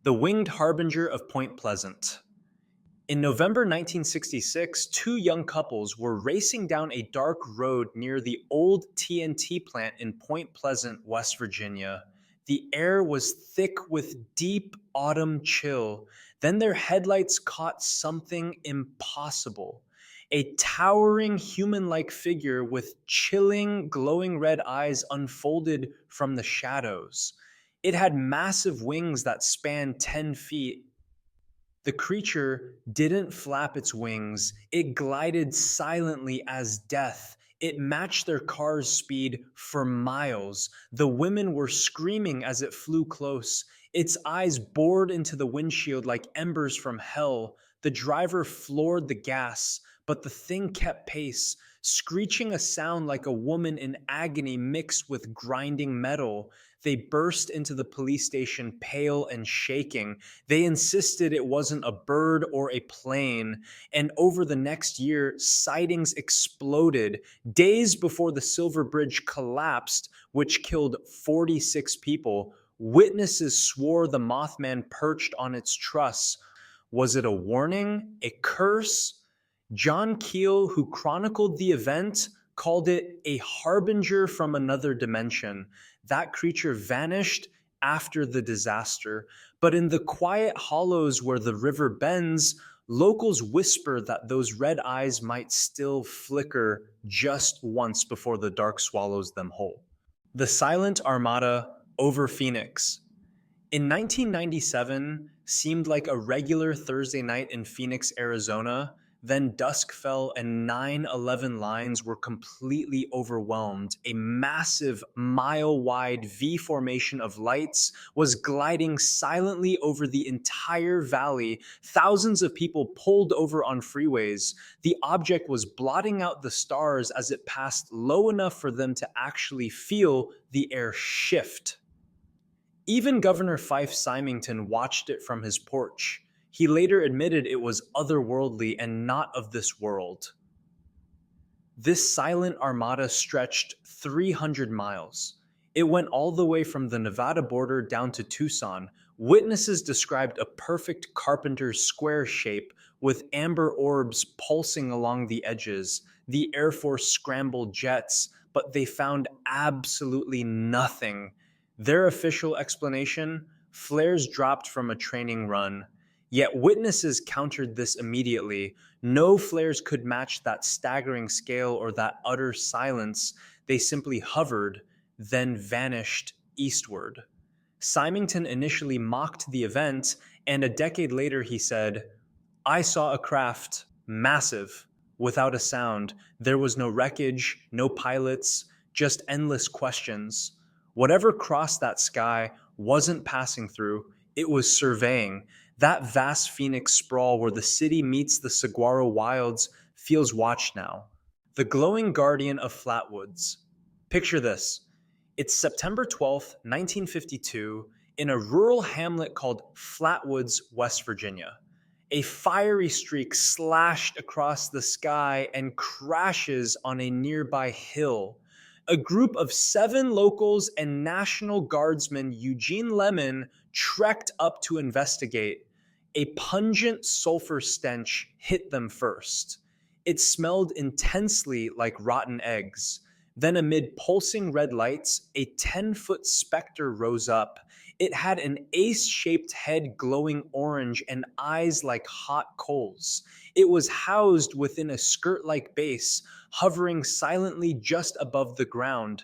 The Winged Harbinger of Point Pleasant. In November 1966, two young couples were racing down a dark road near the old TNT plant in Point Pleasant, West Virginia. The air was thick with deep autumn chill. Then their headlights caught something impossible. A towering human like figure with chilling, glowing red eyes unfolded from the shadows. It had massive wings that spanned 10 feet. The creature didn't flap its wings, it glided silently as death. It matched their car's speed for miles. The women were screaming as it flew close. Its eyes bored into the windshield like embers from hell. The driver floored the gas, but the thing kept pace, screeching a sound like a woman in agony mixed with grinding metal. They burst into the police station pale and shaking. They insisted it wasn't a bird or a plane. And over the next year, sightings exploded. Days before the Silver Bridge collapsed, which killed 46 people, witnesses swore the Mothman perched on its truss. Was it a warning? A curse? John Keel, who chronicled the event, called it a harbinger from another dimension. That creature vanished after the disaster, but in the quiet hollows where the river bends, locals whisper that those red eyes might still flicker just once before the dark swallows them whole. The Silent Armada over Phoenix. In 1997 seemed like a regular Thursday night in Phoenix, Arizona. Then dusk fell and 9/11 lines were completely overwhelmed. A massive mile-wide V formation of lights was gliding silently over the entire valley. Thousands of people pulled over on freeways. The object was blotting out the stars as it passed low enough for them to actually feel the air shift. Even Governor Fife Symington watched it from his porch. He later admitted it was otherworldly and not of this world. This silent armada stretched 300 miles. It went all the way from the Nevada border down to Tucson. Witnesses described a perfect carpenter's square shape with amber orbs pulsing along the edges. The Air Force scrambled jets, but they found absolutely nothing. Their official explanation: flares dropped from a training run. Yet witnesses countered this immediately. No flares could match that staggering scale or that utter silence. They simply hovered, then vanished eastward. Symington initially mocked the event, and a decade later he said, "I saw a craft, massive, without a sound. There was no wreckage, no pilots, just endless questions. Whatever crossed that sky wasn't passing through, it was surveying. That vast Phoenix sprawl where the city meets the saguaro wilds feels watched now. The glowing guardian of Flatwoods. Picture this. It's September 12th, 1952, in a rural hamlet called Flatwoods, West Virginia. A fiery streak slashed across the sky and crashes on a nearby hill. A group of 7 locals and National Guardsman Eugene Lemon trekked up to investigate. A pungent sulfur stench hit them first. It smelled intensely like rotten eggs. Then, amid pulsing red lights, a 10-foot specter rose up. It had an ace shaped head glowing orange and eyes like hot coals. It was housed within a skirt like base, hovering silently just above the ground.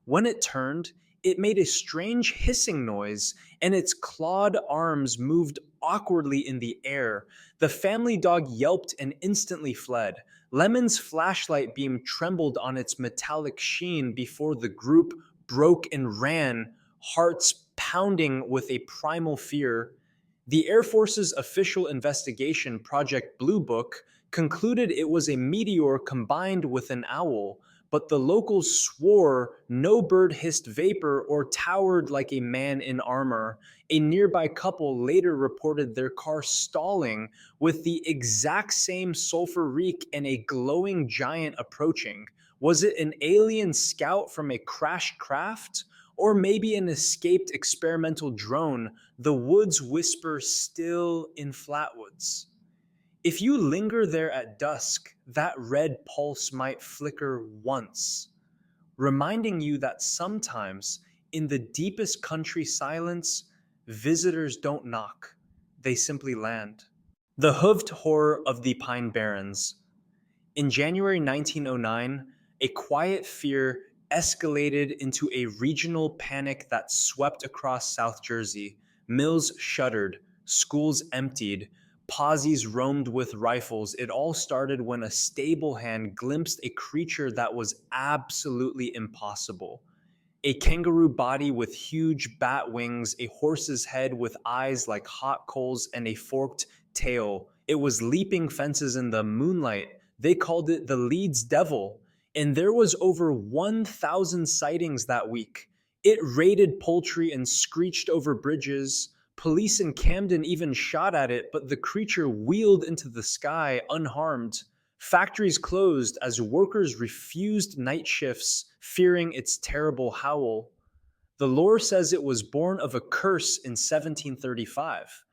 When it turned, it made a strange hissing noise, and its clawed arms moved awkwardly in the air. The family dog yelped and instantly fled. Lemon's flashlight beam trembled on its metallic sheen before the group broke and ran, hearts pounding with a primal fear. The Air Force's official investigation, Project Blue Book, concluded it was a meteor combined with an owl, but the locals swore no bird hissed vapor or towered like a man in armor. A nearby couple later reported their car stalling with the exact same sulfur reek and a glowing giant approaching. Was it an alien scout from a crashed craft? or maybe an escaped experimental drone, the woods whisper still in Flatwoods. If you linger there at dusk, that red pulse might flicker once, reminding you that sometimes, in the deepest country silence, visitors don't knock, they simply land. The Hooved horror of the Pine Barrens. In January 1909, a quiet fear escalated into a regional panic that swept across South Jersey. Mills shuttered, schools emptied, posies roamed with rifles. It all started when a stable hand glimpsed a creature that was absolutely impossible. A kangaroo body with huge bat wings, a horse's head with eyes like hot coals, and a forked tail. It was leaping fences in the moonlight. They called it the Leeds Devil. And there was over 1,000 sightings that week. It raided poultry and screeched over bridges. Police in Camden even shot at it, but the creature wheeled into the sky unharmed. Factories closed as workers refused night shifts, fearing its terrible howl. The lore says it was born of a curse in 1735.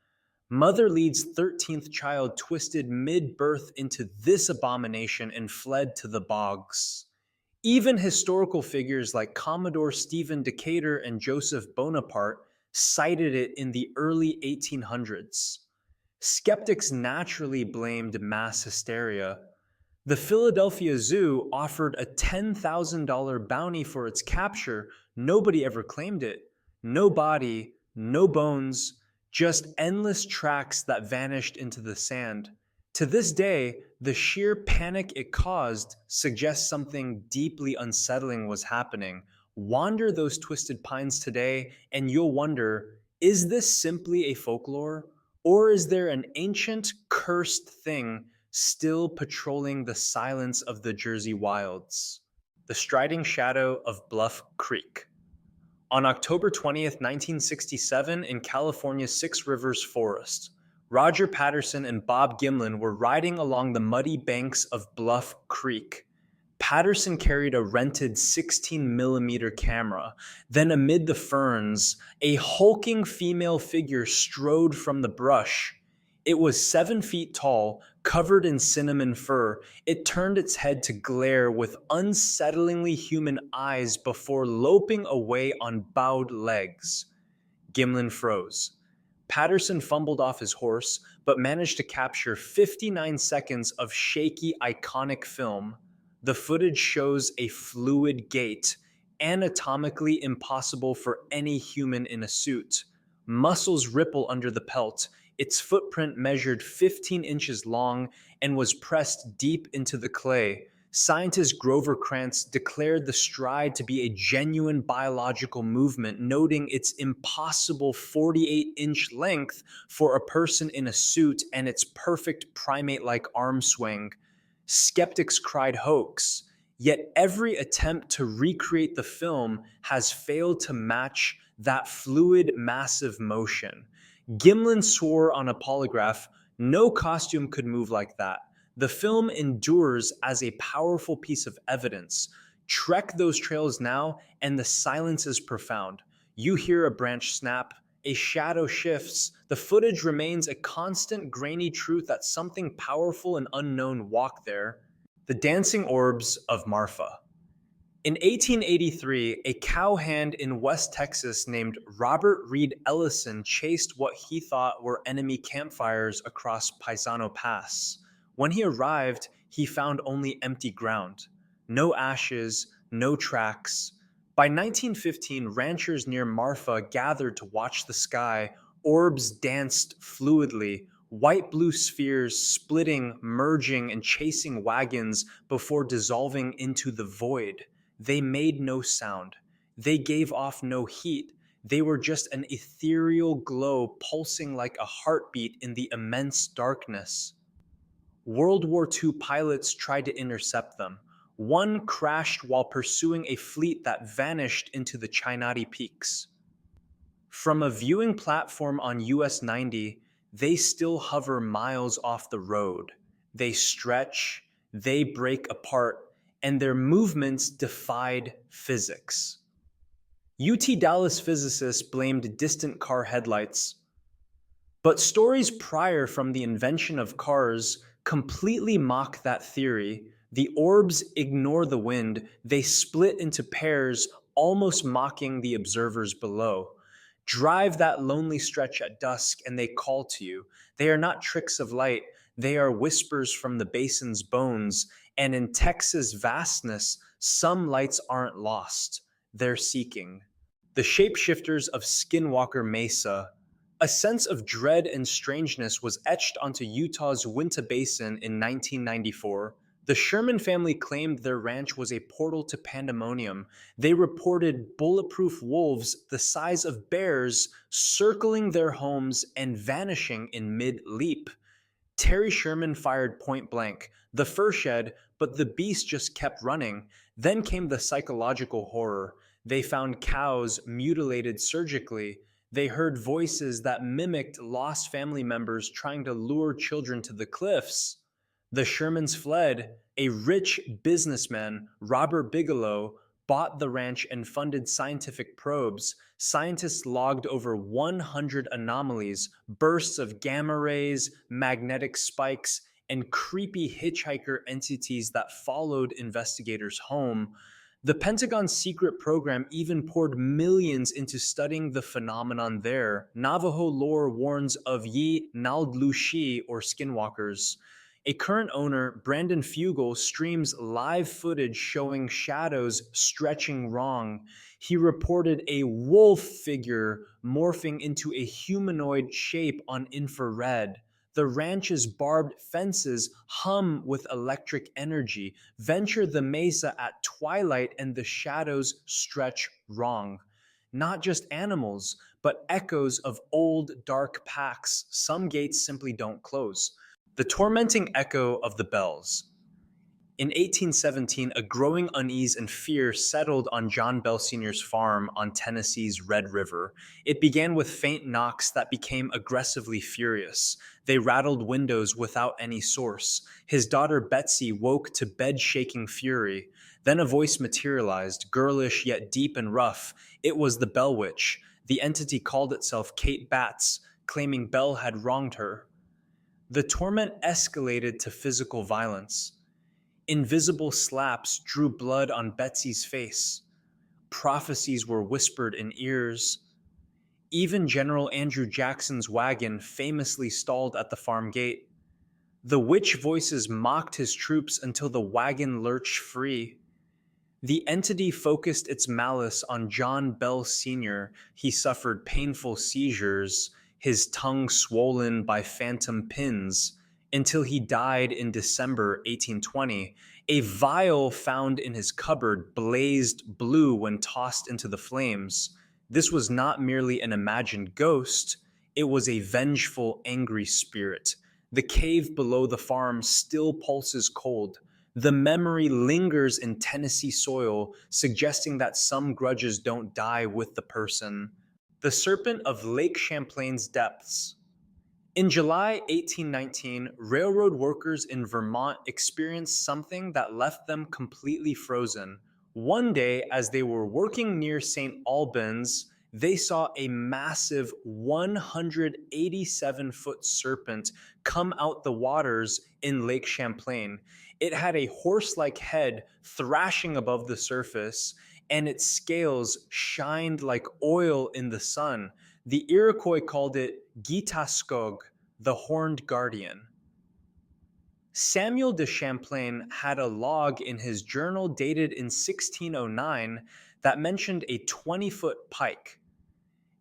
Mother Leeds' 13th child twisted mid birth into this abomination and fled to the bogs. Even historical figures like Commodore Stephen Decatur and Joseph Bonaparte cited it in the early 1800s. Skeptics naturally blamed mass hysteria. The Philadelphia Zoo offered a $10,000 bounty for its capture. Nobody ever claimed it. No body, no bones, just endless tracks that vanished into the sand. To this day, the sheer panic it caused suggests something deeply unsettling was happening. Wander those twisted pines today, and you'll wonder, is this simply a folklore? Or is there an ancient, cursed thing still patrolling the silence of the Jersey wilds? The striding shadow of Bluff Creek. On October 20th, 1967, in California's Six Rivers Forest, Roger Patterson and Bob Gimlin were riding along the muddy banks of Bluff Creek. Patterson carried a rented 16mm camera. Then, amid the ferns, a hulking female figure strode from the brush. It was 7 feet tall, covered in cinnamon fur. It turned its head to glare with unsettlingly human eyes before loping away on bowed legs. Gimlin froze. Patterson fumbled off his horse, but managed to capture 59 seconds of shaky, iconic film. The footage shows a fluid gait, anatomically impossible for any human in a suit. Muscles ripple under the pelt. Its footprint measured 15 inches long and was pressed deep into the clay. Scientist Grover Krantz declared the stride to be a genuine biological movement, noting its impossible 48-inch length for a person in a suit and its perfect primate-like arm swing. Skeptics cried hoax, yet every attempt to recreate the film has failed to match that fluid, massive motion. Gimlin swore on a polygraph, no costume could move like that. The film endures as a powerful piece of evidence. Trek those trails now, and the silence is profound. You hear a branch snap, a shadow shifts. The footage remains a constant, grainy truth that something powerful and unknown walked there. The Dancing Orbs of Marfa. In 1883, a cowhand in West Texas named Robert Reed Ellison chased what he thought were enemy campfires across Paisano Pass. When he arrived, he found only empty ground. No ashes, no tracks. By 1915, ranchers near Marfa gathered to watch the sky. Orbs danced fluidly, white-blue spheres splitting, merging, and chasing wagons before dissolving into the void. They made no sound. They gave off no heat. They were just an ethereal glow pulsing like a heartbeat in the immense darkness. World War II pilots tried to intercept them. One crashed while pursuing a fleet that vanished into the Chinati Peaks. From a viewing platform on US 90, they still hover miles off the road. They stretch, they break apart, and their movements defied physics. UT Dallas physicists blamed distant car headlights. But stories prior from the invention of cars completely mock that theory. The orbs ignore the wind, they split into pairs, almost mocking the observers below. Drive that lonely stretch at dusk and they call to you. They are not tricks of light, they are whispers from the basin's bones. And in Texas' vastness, some lights aren't lost, they're seeking. The shapeshifters of Skinwalker Mesa. A sense of dread and strangeness was etched onto Utah's Uinta Basin in 1994. The Sherman family claimed their ranch was a portal to pandemonium. They reported bulletproof wolves the size of bears circling their homes and vanishing in mid leap. Terry Sherman fired point blank, the fur shed, but the beast just kept running. Then came the psychological horror. They found cows mutilated surgically. They heard voices that mimicked lost family members trying to lure children to the cliffs. The Shermans fled. A rich businessman, Robert Bigelow, bought the ranch and funded scientific probes. Scientists logged over 100 anomalies, bursts of gamma rays, magnetic spikes, and creepy hitchhiker entities that followed investigators home. The Pentagon's secret program even poured millions into studying the phenomenon there. Navajo lore warns of Yi Naldlushi, or skinwalkers. A current owner, Brandon Fugel, streams live footage showing shadows stretching wrong. He reported a wolf figure morphing into a humanoid shape on infrared. The ranch's barbed fences hum with electric energy. Venture the mesa at twilight and the shadows stretch wrong. Not just animals, but echoes of old dark packs. Some gates simply don't close. The tormenting echo of the bells. In 1817, a growing unease and fear settled on John Bell Sr.'s farm on Tennessee's Red River. It began with faint knocks that became aggressively furious. They rattled windows without any source. His daughter Betsy woke to bed-shaking fury. Then a voice materialized, girlish yet deep and rough. It was the Bell Witch. The entity called itself Kate Batts, claiming Bell had wronged her. The torment escalated to physical violence. Invisible slaps drew blood on Betsy's face. Prophecies were whispered in ears. Even General Andrew Jackson's wagon famously stalled at the farm gate. The witch voices mocked his troops until the wagon lurched free. The entity focused its malice on John Bell Sr. He suffered painful seizures, his tongue swollen by phantom pins, until he died in December 1820. A vial found in his cupboard blazed blue when tossed into the flames. This was not merely an imagined ghost, it was a vengeful, angry spirit. The cave below the farm still pulses cold. The memory lingers in Tennessee soil, suggesting that some grudges don't die with the person. The Serpent of Lake Champlain's depths. In July 1819, railroad workers in Vermont experienced something that left them completely frozen. One day, as they were working near St. Albans, they saw a massive 187-foot serpent come out the waters in Lake Champlain. It had a horse-like head thrashing above the surface, and its scales shined like oil in the sun. The Iroquois called it Gitaskog, the horned guardian. Samuel de Champlain had a log in his journal dated in 1609 that mentioned a 20-foot pike.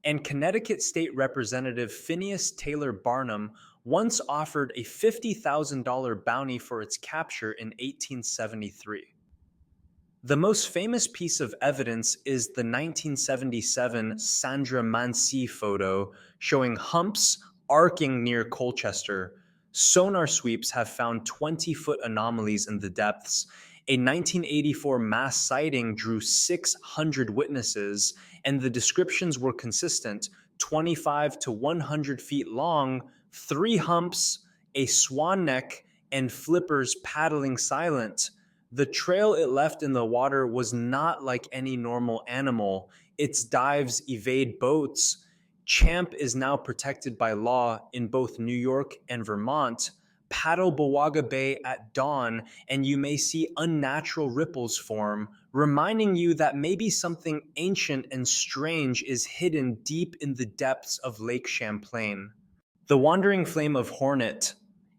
And Connecticut State Representative Phineas Taylor Barnum once offered a $50,000 bounty for its capture in 1873. The most famous piece of evidence is the 1977 Sandra Mansi photo showing humps arcing near Colchester. Sonar sweeps have found 20-foot anomalies in the depths. A 1984 mass sighting drew 600 witnesses, and the descriptions were consistent: 25 to 100 feet long, 3 humps, a swan neck, and flippers paddling silent. The trail it left in the water was not like any normal animal. Its dives evade boats. Champ is now protected by law in both New York and Vermont. Paddle Bawaga Bay at dawn, and you may see unnatural ripples form, reminding you that maybe something ancient and strange is hidden deep in the depths of Lake Champlain. The Wandering Flame of Hornet.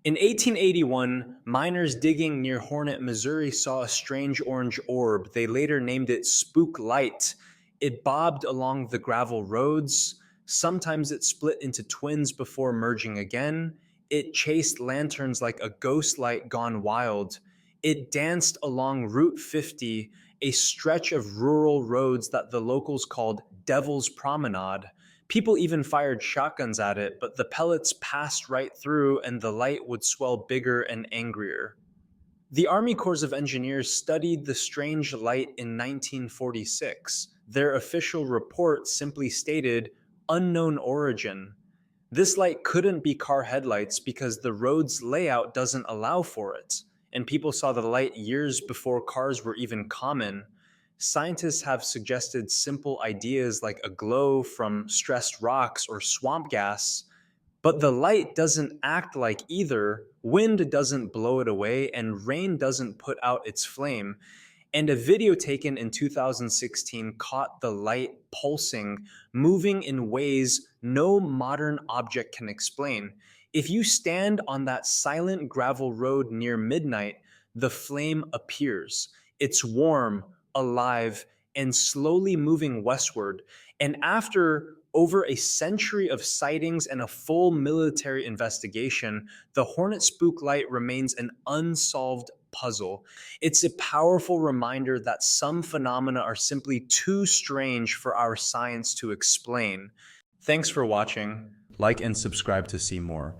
In 1881, miners digging near Hornet, Missouri saw a strange orange orb. They later named it Spook Light. It bobbed along the gravel roads. Sometimes it split into twins before merging again. It chased lanterns like a ghost light gone wild. It danced along Route 50, a stretch of rural roads that the locals called Devil's Promenade. People even fired shotguns at it, but the pellets passed right through and the light would swell bigger and angrier. The Army Corps of Engineers studied the strange light in 1946. Their official report simply stated, "Unknown origin." This light couldn't be car headlights because the road's layout doesn't allow for it, and people saw the light years before cars were even common. Scientists have suggested simple ideas like a glow from stressed rocks or swamp gas, but the light doesn't act like either. Wind doesn't blow it away, and rain doesn't put out its flame. And a video taken in 2016 caught the light pulsing, moving in ways no modern object can explain. If you stand on that silent gravel road near midnight, the flame appears. It's warm, alive, and slowly moving westward. And after over a century of sightings and a full military investigation, the Hornet Spook light remains an unsolved puzzle. It's a powerful reminder that some phenomena are simply too strange for our science to explain. Thanks for watching. Like and subscribe to see more.